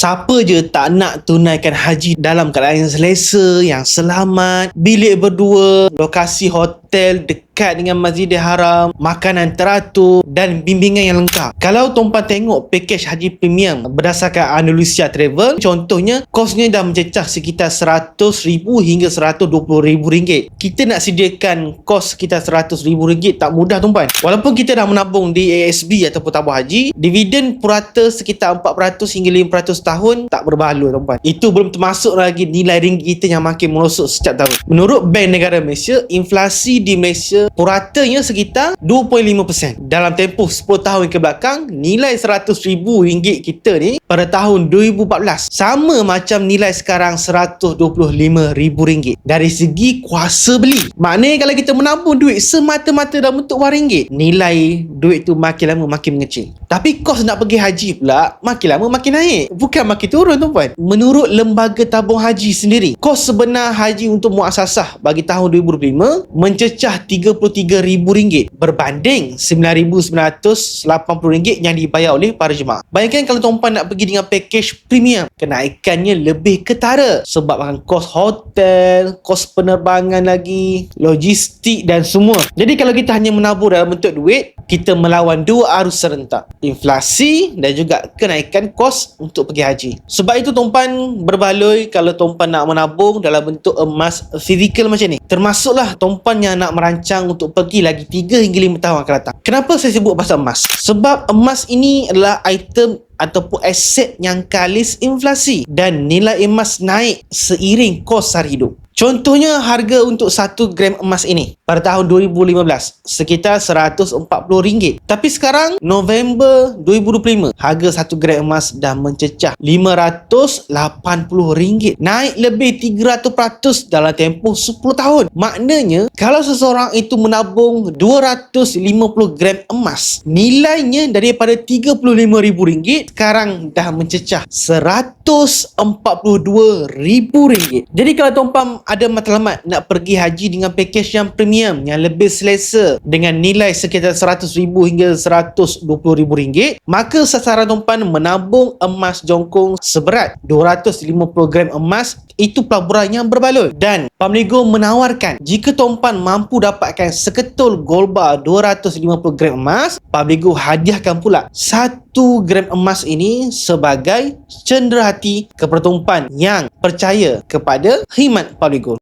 Siapa je tak nak tunaikan haji dalam keadaan yang selesa, yang selamat, bilik berdua, lokasi hotel dekat dengan Masjidil Haram, makanan teratur dan bimbingan yang lengkap. Kalau tuan-puan tengok pakej haji premium berdasarkan Andalusia Travel, contohnya kosnya dah mencecah sekitar RM100,000 hingga RM120,000. Kita nak sediakan kos sekitar RM100,000 tak mudah tuan-puan. Walaupun kita dah menabung di ASB ataupun tabung haji, dividen purata sekitar 4% hingga 5% tahun tak berbaloi tuan-puan. Itu belum termasuk lagi nilai ringgit kita yang makin merosot setiap tahun. Menurut Bank Negara Malaysia, inflasi di Malaysia puratanya sekitar 2.5%. Dalam tempoh 10 tahun ke belakang, nilai RM100,000 kita ni pada tahun 2014 sama macam nilai sekarang RM125,000 dari segi kuasa beli. Maknanya kalau kita menabung duit semata-mata dalam bentuk wang ringgit, nilai duit tu makin lama makin mengecil. Tapi kos nak pergi haji pula makin lama makin naik, bukan makin turun tuan-puan. Menurut Lembaga Tabung Haji sendiri, kos sebenar haji untuk muasasah bagi tahun 2025 mencecah RM33,000 berbanding RM9,980 yang dibayar oleh para jemaah. Bayangkan kalau tuan-puan nak pergi dengan pakej premium, kenaikannya lebih ketara sebab kos hotel, kos penerbangan lagi, logistik dan semua. Jadi kalau kita hanya menabur dalam bentuk duit, kita melawan dua arus serentak, inflasi dan juga kenaikan kos untuk pergi haji. Sebab itu tuan-puan berbaloi kalau tuan-puan nak menabung dalam bentuk emas fizikal macam ni. Termasuklah tuan-puan yang nak merancang untuk pergi lagi 3 hingga 5 tahun akan datang. Kenapa saya sebut pasal emas? Sebab emas ini adalah item ataupun aset yang kalis inflasi dan nilai emas naik seiring kos sara hidup. Contohnya harga untuk 1 gram emas ini pada tahun 2015 sekitar RM140. Tapi sekarang November 2025 harga 1 gram emas dah mencecah RM580. Naik lebih 300% dalam tempoh 10 tahun. Maknanya kalau seseorang itu menabung 250 gram emas, nilainya daripada RM35,000 sekarang dah mencecah RM142,000. Jadi kalau tuan-puan ada matlamat nak pergi haji dengan pakej yang premium, yang lebih selesa dengan nilai sekitar RM100,000 hingga RM120,000, maka sasaran tuan-puan menabung emas jongkong seberat 250 gram emas. Itu pelaburan yang berbaloi. Dan Pamligo menawarkan, jika tuan-puan mampu dapatkan seketul gold bar 250 gram emas, Pamligo hadiahkan pula 1 gram emas ini sebagai cenderahati kepada tuan-puan yang percaya kepada khidmat Pamligo.